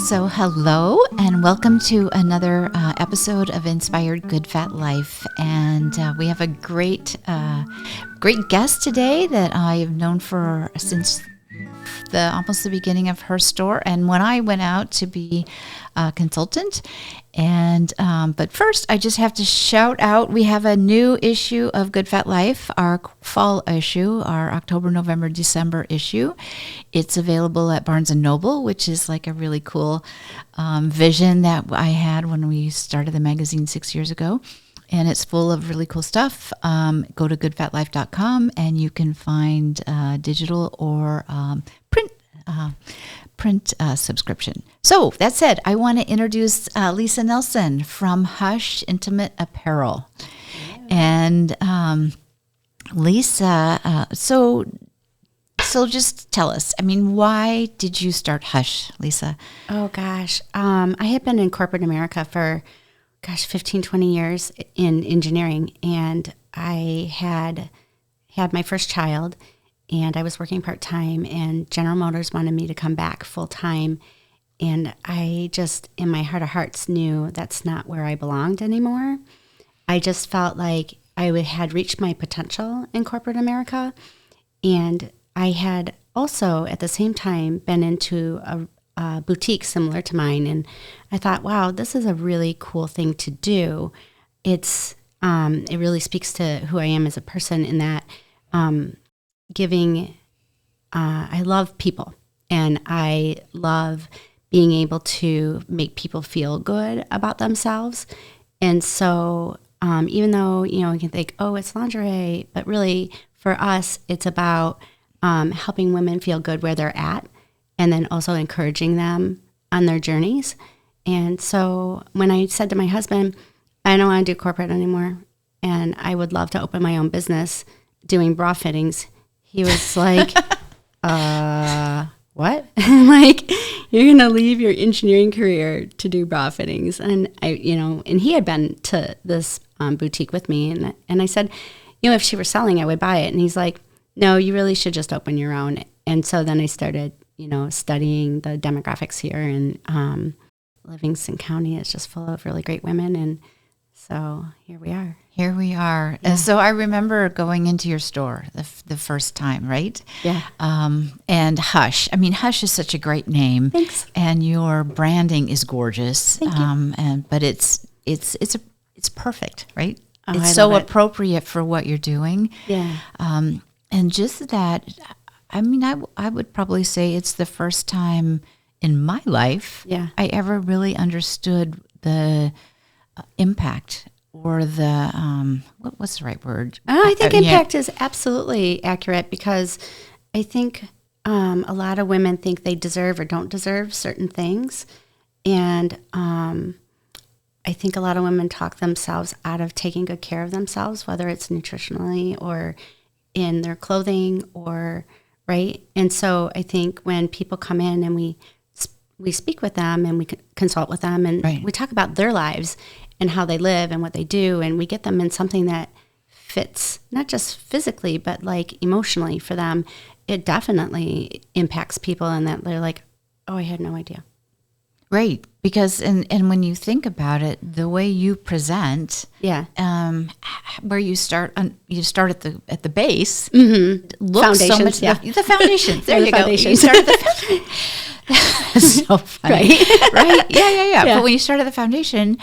So hello and welcome to another episode of Inspired Good Fat Life. And we have a great guest today that I've known for since almost the beginning of her store. And when I went out to be a consultant, but first I just have to shout out, we have a new issue of Good Fat Life, our fall issue, our October, November, December issue. It's available at Barnes & Noble, which is like a really cool vision that I had when we started the magazine 6 years ago. And it's full of really cool stuff. Go to goodfatlife.com and you can find digital or print subscription. So that said, I want to introduce Lisa Nelson from Hush Intimate Apparel. Yeah. And Lisa, so just tell us, why did you start Hush, Lisa? Oh, gosh. I had been in corporate America for 15, 20 years in engineering. And I had my first child, and I was working part-time, and General Motors wanted me to come back full-time. And I just, in my heart of hearts, knew that's not where I belonged anymore. I just felt like I had reached my potential in corporate America. And I had also, at the same time, been into a boutique similar to mine, and I thought, wow, this is a really cool thing to do. It really speaks to who I am as a person in that giving. I love people, and I love being able to make people feel good about themselves. And so, even though you can think, oh, it's lingerie, but really for us, it's about helping women feel good where they're at, and then also encouraging them on their journeys. And so when I said to my husband, I don't want to do corporate anymore, and I would love to open my own business doing bra fittings, he was like, what? Like, you're going to leave your engineering career to do bra fittings? And and he had been to this boutique with me, and I said, if she were selling, I would buy it. And he's like, no, you really should just open your own. And so then I started studying the demographics here, and Livingston County is just full of really great women, and so here we are. Yeah. And so I remember going into your store the first time, right? Yeah. And Hush. Hush is such a great name. Thanks. And your branding is gorgeous. Thank you. But it's perfect, right? Oh, it's I so love it. Appropriate for what you're doing. Yeah. And just that, I would probably say it's the first time in my life I ever really understood the impact or the, what's the right word? I think impact is absolutely accurate, because I think a lot of women think they deserve or don't deserve certain things. And I think a lot of women talk themselves out of taking good care of themselves, whether it's nutritionally or in their clothing, or right. And so I think when people come in and we speak with them and we consult with them, and we talk about their lives and how they live and what they do, and we get them in something that fits not just physically but like emotionally for them, it definitely impacts people, and that they're like, oh, I had no idea. Right, because and when you think about it, the way you present, where you start at the base, looks so much. The foundations. There you go. You start at the foundation. So funny, right? Yeah. But when you start at the foundation,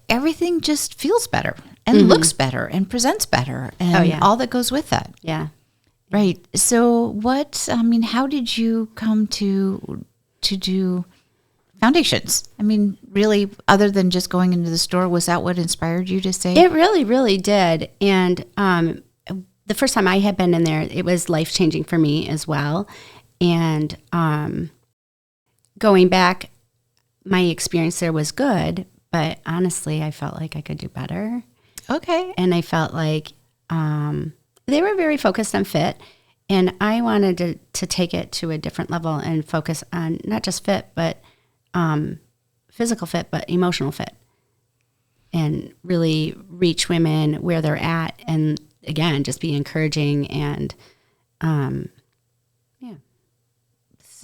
everything just feels better and looks better and presents better, and all that goes with that. Yeah. Right. So how did you come to do foundations? Really, other than just going into the store, was that what inspired you to say? It really, really did. And the first time I had been in there, it was life-changing for me as well. And going back, my experience there was good, but honestly, I felt like I could do better. Okay. And I felt like they were very focused on fit, and I wanted to take it to a different level and focus on not just fit, but physical fit, but emotional fit, and really reach women where they're at, and again, just be encouraging and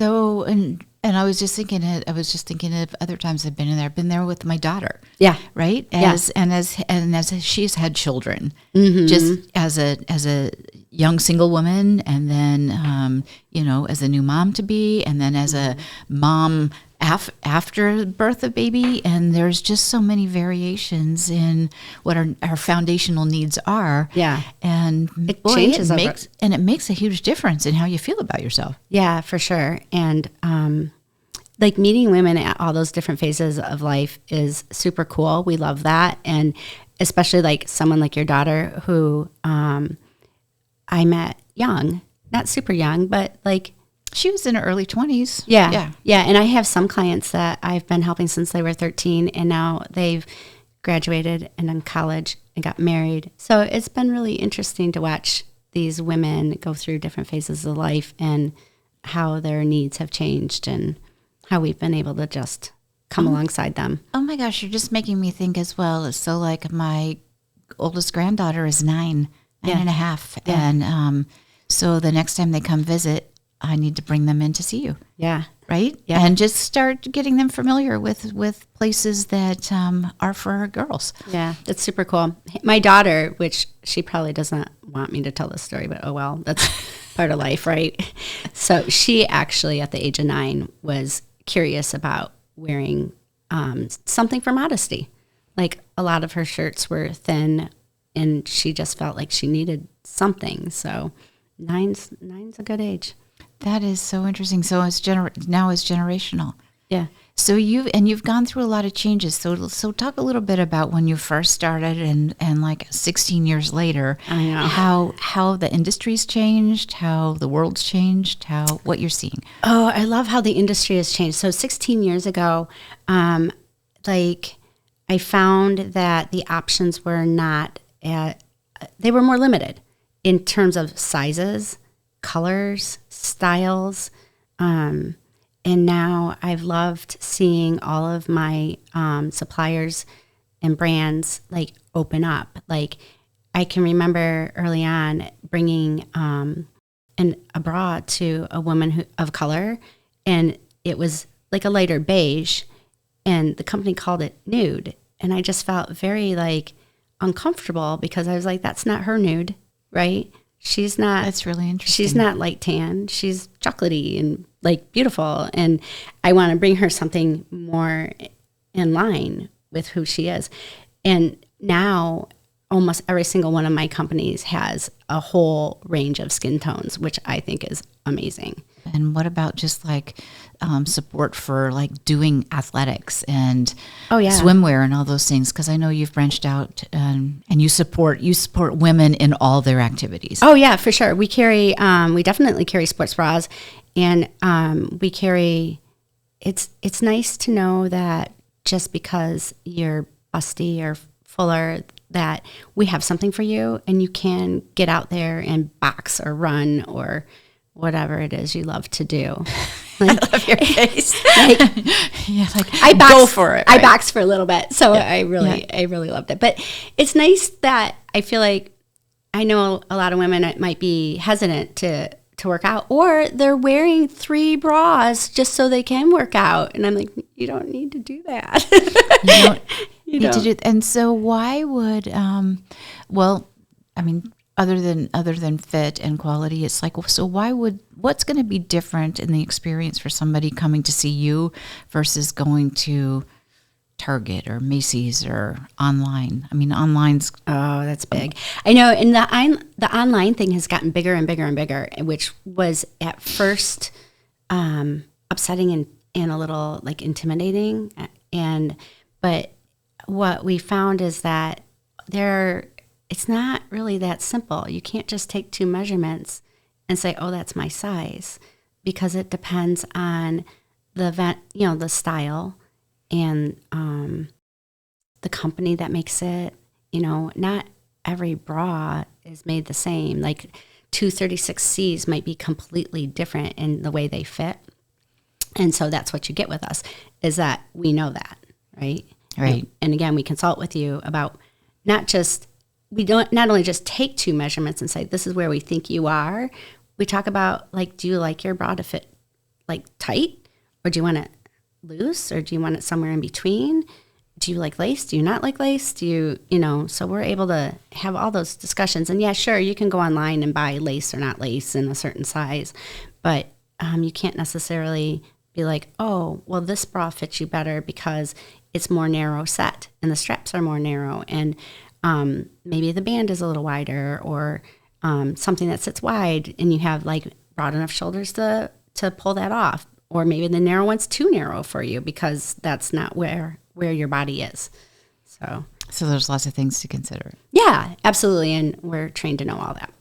So, and I was just thinking of other times I've been in there. I've been there with my daughter. Yeah. Right. Yeah. As she's had children, just as a young single woman, and then as a new mom to be, and then as a mom after birth of baby, and there's just so many variations in what our foundational needs are. Yeah. And it changes it makes a huge difference in how you feel about yourself. Yeah, for sure. And like meeting women at all those different phases of life is super cool. We love that. And especially like someone like your daughter who I met young, not super young, but like she was in her early 20s. Yeah. And I have some clients that I've been helping since they were 13, and now they've graduated and done college and got married. So it's been really interesting to watch these women go through different phases of life and how their needs have changed and how we've been able to just come alongside them. Oh my gosh, you're just making me think as well. So like my oldest granddaughter is nine and a half. Yeah. And so the next time they come visit, I need to bring them in to see you. Yeah. Right? Yeah. And just start getting them familiar with places that are for our girls. Yeah, that's super cool. My daughter, which she probably doesn't want me to tell this story, but oh well, that's part of life, right? So she actually, at the age of 9, was curious about wearing something for modesty. Like a lot of her shirts were thin, and she just felt like she needed something. So nine's a good age. That is so interesting. So now it's generational. Yeah. So you've gone through a lot of changes. So talk a little bit about when you first started and like 16 years later, I know. how the industry's changed, how the world's changed, what you're seeing. Oh, I love how the industry has changed. So 16 years ago, like I found that the options were they were more limited in terms of sizes, colors, styles. And now I've loved seeing all of my suppliers and brands like open up. Like I can remember early on bringing a bra to a woman of color, and it was like a lighter beige, and the company called it nude. And I just felt very like uncomfortable because I was like, that's not her nude, right? She's not. That's really interesting. She's not light tan. She's chocolatey and like beautiful. And I want to bring her something more in line with who she is. And now almost every single one of my companies has a whole range of skin tones, which I think is amazing. And what about just like support for like doing athletics and swimwear and all those things? Because I know you've branched out and you support women in all their activities. Oh yeah, for sure. We definitely carry sports bras, and we carry. It's nice to know that just because you're busty or fuller, that we have something for you, and you can get out there and box or run or whatever it is you love to do. Like, I love your face. Go for it. Right? I boxed for a little bit, so I really loved it. But it's nice that I feel like I know a lot of women might be hesitant to work out, or they're wearing 3 bras just so they can work out, and I'm like, you don't need to do that. You don't need to do. And so why would other than fit and quality, it's like, so what's going to be different in the experience for somebody coming to see you versus going to Target or Macy's or online? I mean, online's... Oh, that's big. I know, and the online thing has gotten bigger and bigger and bigger, which was at first upsetting and a little like intimidating. But what we found is that it's not really that simple. You can't just take 2 measurements and say, oh, that's my size, because it depends on the style and the company that makes it. Not every bra is made the same. Like 236Cs might be completely different in the way they fit. And so that's what you get with us, is that we know that, right? Right. And again, we consult with you about we don't not only just take 2 measurements and say, this is where we think you are. We talk about, like, do you like your bra to fit like tight, or do you want it loose, or do you want it somewhere in between? Do you like lace? Do you not like lace? Do you, so we're able to have all those discussions. And yeah, sure, you can go online and buy lace or not lace in a certain size, but you can't necessarily be like, oh, well, this bra fits you better because it's more narrow set and the straps are more narrow. And maybe the band is a little wider, or something that sits wide and you have like broad enough shoulders to pull that off. Or maybe the narrow one's too narrow for you because that's not where your body is. So there's lots of things to consider. Yeah, absolutely. And we're trained to know all that.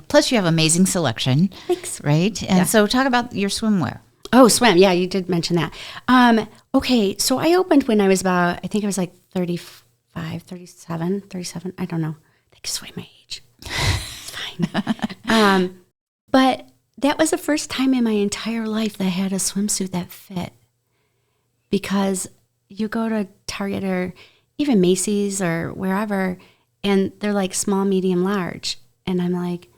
Plus you have amazing selection. Thanks. Right? And so talk about your swimwear. Oh, swim. Yeah, you did mention that. Okay, so I opened when I was about, I think I was like 35, 37. I don't know. They just away my age. It's fine. But that was the first time in my entire life that I had a swimsuit that fit. Because you go to Target or even Macy's or wherever, and they're like small, medium, large. And I'm like,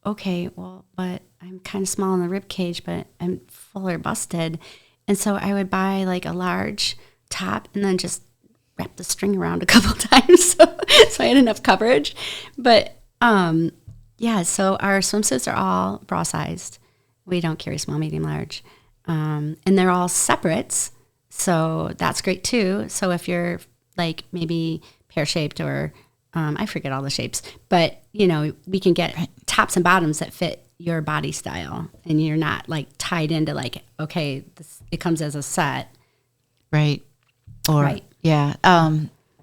okay, well, but I'm kind of small in the rib cage, but I'm fuller busted. And so I would buy like a large top and then just wrap the string around a couple times so I had enough coverage. But yeah, so our swimsuits are all bra sized. We don't carry small, medium, large. And they're all separates. So that's great too. So if you're like maybe pear-shaped or I forget all the shapes, but we can get tops and bottoms that fit your body style, and you're not like tied into like, okay, it comes as a set. Right. Or, right. Yeah.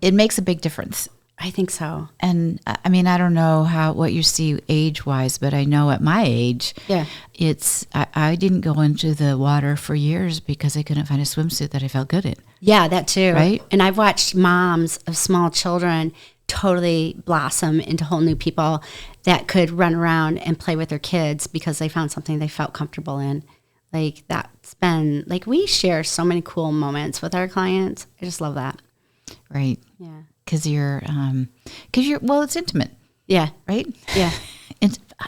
It makes a big difference. I think so. And I mean, I don't know what you see age-wise, but I know at my age, I didn't go into the water for years because I couldn't find a swimsuit that I felt good in. Yeah, that too. Right? And I've watched moms of small children totally blossom into whole new people that could run around and play with their kids because they found something they felt comfortable in. Like that's been, like we share so many cool moments with our clients. I just love that. Right. Yeah. Because well, it's intimate. Yeah. Right? Yeah.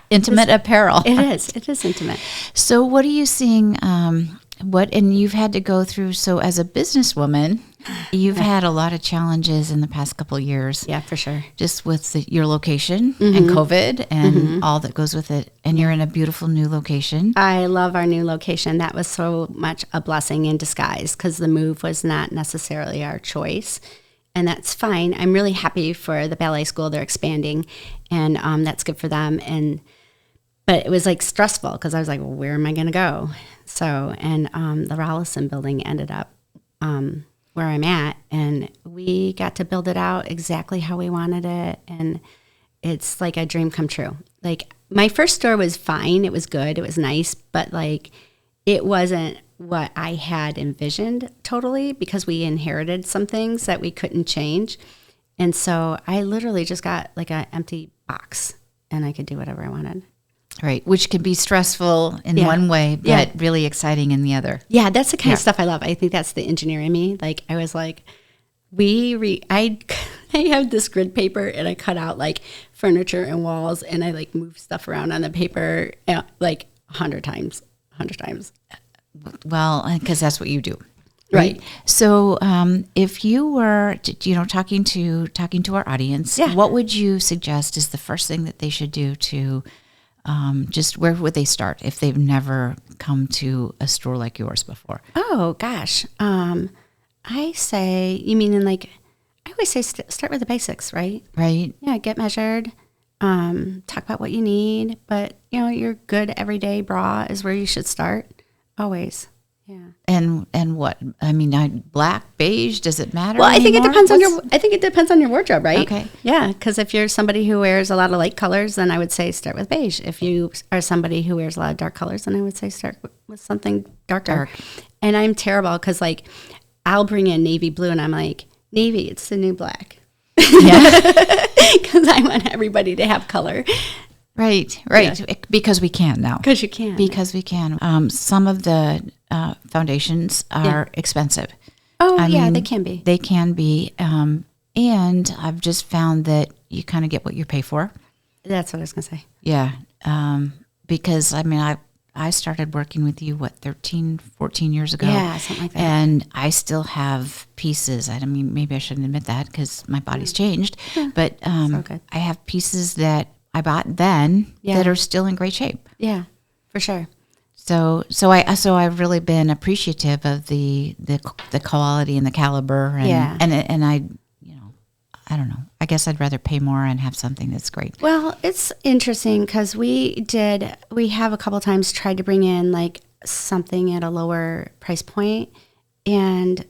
Intimate apparel. It is intimate. So what are you seeing, and you've had to go through, so as a businesswoman, you've had a lot of challenges in the past couple of years. Yeah, for sure. Just with your location and COVID and all that goes with it. And you're in a beautiful new location. I love our new location. That was so much a blessing in disguise because the move was not necessarily our choice. And that's fine. I'm really happy for the ballet school. They're expanding, and that's good for them. But it was like stressful because I was like, well, where am I going to go? So, and the Rollison building ended up where I'm at, and we got to build it out exactly how we wanted it. And it's like a dream come true. Like my first store was fine. It was good. It was nice, but like it wasn't what I had envisioned totally because we inherited some things that we couldn't change. And so I literally just got like an empty box and I could do whatever I wanted. Right, which can be stressful in one way, but really exciting in the other. Yeah, that's the kind of stuff I love. I think that's the engineer in me. Like I was like, I have this grid paper and I cut out like furniture and walls and I like move stuff around on the paper like 100 times. Well, because that's what you do. Right. So if you were, talking to our audience, what would you suggest is the first thing that they should do to where would they start if they've never come to a store like yours before? Oh, gosh. I say, you mean I always say start with the basics, right? Right. Yeah, get measured. Talk about what you need. But, your good everyday bra is where you should start. Always. Yeah. And what? I mean, black, beige, does it matter? Well, I think it depends on your wardrobe, right? Okay. Yeah, because if you're somebody who wears a lot of light colors, then I would say start with beige. If you are somebody who wears a lot of dark colors, then I would say start with something darker. And I'm terrible because I'll bring in navy blue and I'm like, navy, it's the new black. Yeah. Because I want everybody to have color. Right. Yeah. Because we can now. Because you can. Because we can. Some of the foundations are expensive. Oh, I mean, they can be. They can be. And I've just found that you kind of get what you pay for. That's what I was going to say. Yeah. Because, I mean, I started working with you, 13, 14 years ago? Yeah, something like that. And I still have pieces. I mean, maybe I shouldn't admit that because my body's changed. But good. I have pieces that I bought then that are still in great shape. Yeah, for sure. So I've really been appreciative of the quality and the caliber, and I, I don't know. I guess I'd rather pay more and have something that's great. Well, it's interesting because we have a couple times tried to bring in like something at a lower price point, and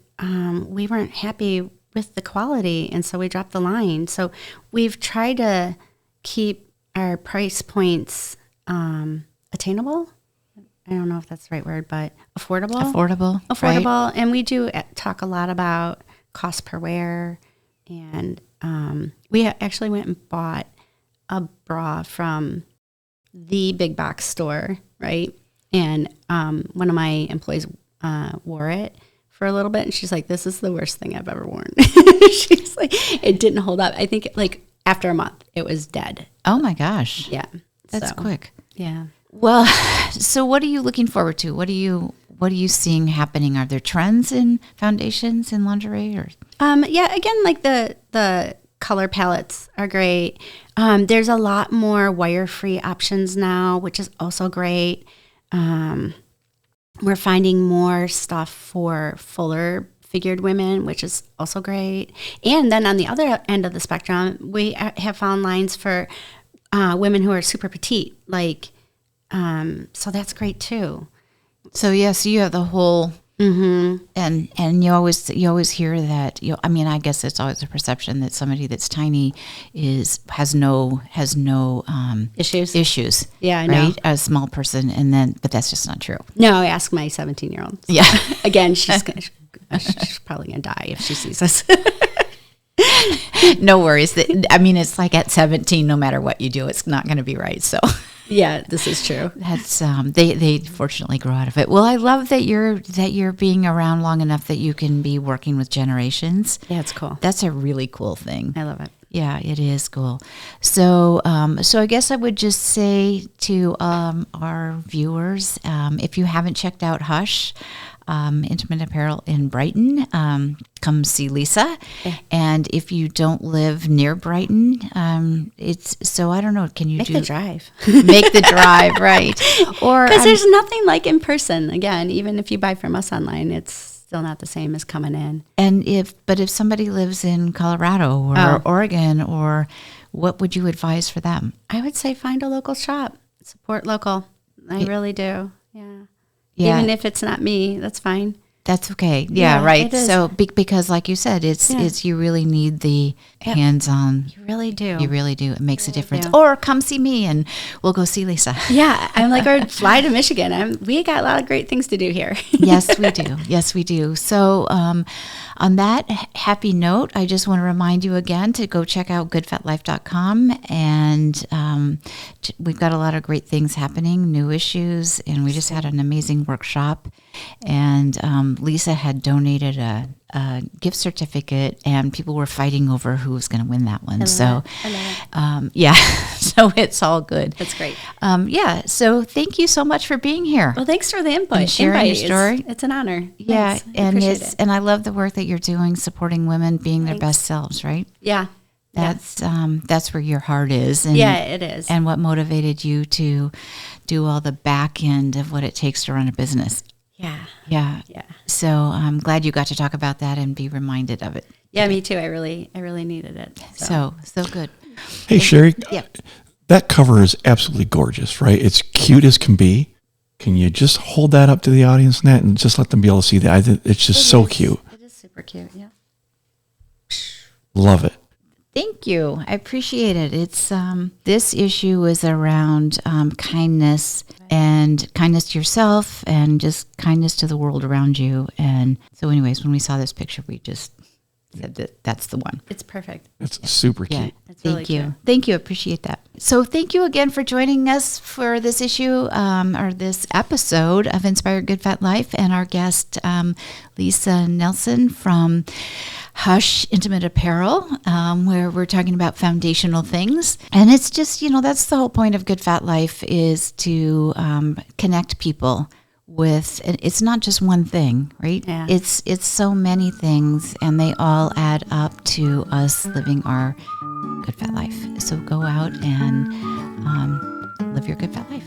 we weren't happy with the quality, and so we dropped the line. So we've tried to keep our price points attainable. I don't know if that's the right word, but affordable, right? And we do talk a lot about cost per wear, and we actually went and bought a bra from the big box store, right? And one of my employees wore it for a little bit, and she's like, "This is the worst thing I've ever worn." She's like, "It didn't hold up." I think like after a month, it was dead. Oh my gosh! Yeah, that's quick. Yeah. Well, so what are you looking forward to? What are you seeing happening? Are there trends in foundations in lingerie or? Yeah, again, like the color palettes are great. There's a lot more wire-free options now, which is also great. We're finding more stuff for fuller figured women, which is also great. And then on the other end of the spectrum, we have found lines for women who are super petite, like, so that's great too. So yes, you have the whole, and you always hear that. I mean, I guess it's always a perception that somebody that's tiny has no issues. Yeah, I right? know. A small person, but that's just not true. No, ask my 17-year-old. Yeah, again, she's probably gonna die if she sees us. No worries. I mean, it's like at 17, no matter what you do, it's not going to be right. So. Yeah, this is true. That's they fortunately grow out of it. Well, I love that you're being around long enough that you can be working with generations. Yeah, it's cool. That's a really cool thing. I love it. Yeah, it is cool. So, so I guess I would just say to our viewers, if you haven't checked out Hush Intimate Apparel in Brighton, come see Lisa. Yeah. And if you don't live near Brighton, I don't know. Can you make the drive? Make the drive, right? Or because there's nothing like in person. Again, even if you buy from us online, it's still not the same as coming in. And if somebody lives in Colorado or Oregon, or what would you advise for them? I would say find a local shop, support local. I really do. Yeah. Even if it's not me, that's fine. That's okay. Yeah, right. So because like you said, it's you really need the hands-on. You really do. You really do. It makes a difference. Or come see me and we'll go see Lisa. Yeah. I'm like, or fly to Michigan. We got a lot of great things to do here. Yes, we do. Yes, we do. So on that happy note, I just want to remind you again to go check out goodfatlife.com. And we've got a lot of great things happening, new issues. And we just had an amazing workshop. And Lisa had donated a gift certificate, and people were fighting over who was going to win that one. So, yeah, so it's all good. That's great. Yeah, so thank you so much for being here. Well, thanks for the input. And sharing your story. It's an honor. Yeah, Thanks. and I love the work that you're doing, supporting women being their best selves, right? Yeah. That's where your heart is. And, it is. And what motivated you to do all the back end of what it takes to run a business. Yeah. So I'm glad you got to talk about that and be reminded of it. Yeah, me too. I really needed it. So good. Hey, Sherri. Yeah. That cover is absolutely gorgeous, right? It's cute as can be. Can you just hold that up to the audience, Nat, and just let them be able to see that? It's just so cute. It is super cute. Yeah. Love it. Thank you. I appreciate it. It's this issue is around kindness and kindness to yourself and just kindness to the world around you. And so anyways, when we saw this picture, we just said that's the one. It's perfect. It's super cute. It's It's really Thank you. true. Thank you. Appreciate that. So thank you again for joining us for this issue or this episode of Inspired Good Fat Life, and our guest, Lisa Nelson from Hush Intimate Apparel, where we're talking about foundational things. And it's just, that's the whole point of Good Fat Life, is to connect people with, it's not just one thing, right? Yeah. It's so many things, and they all add up to us living our good fat life. So go out and live your good fat life.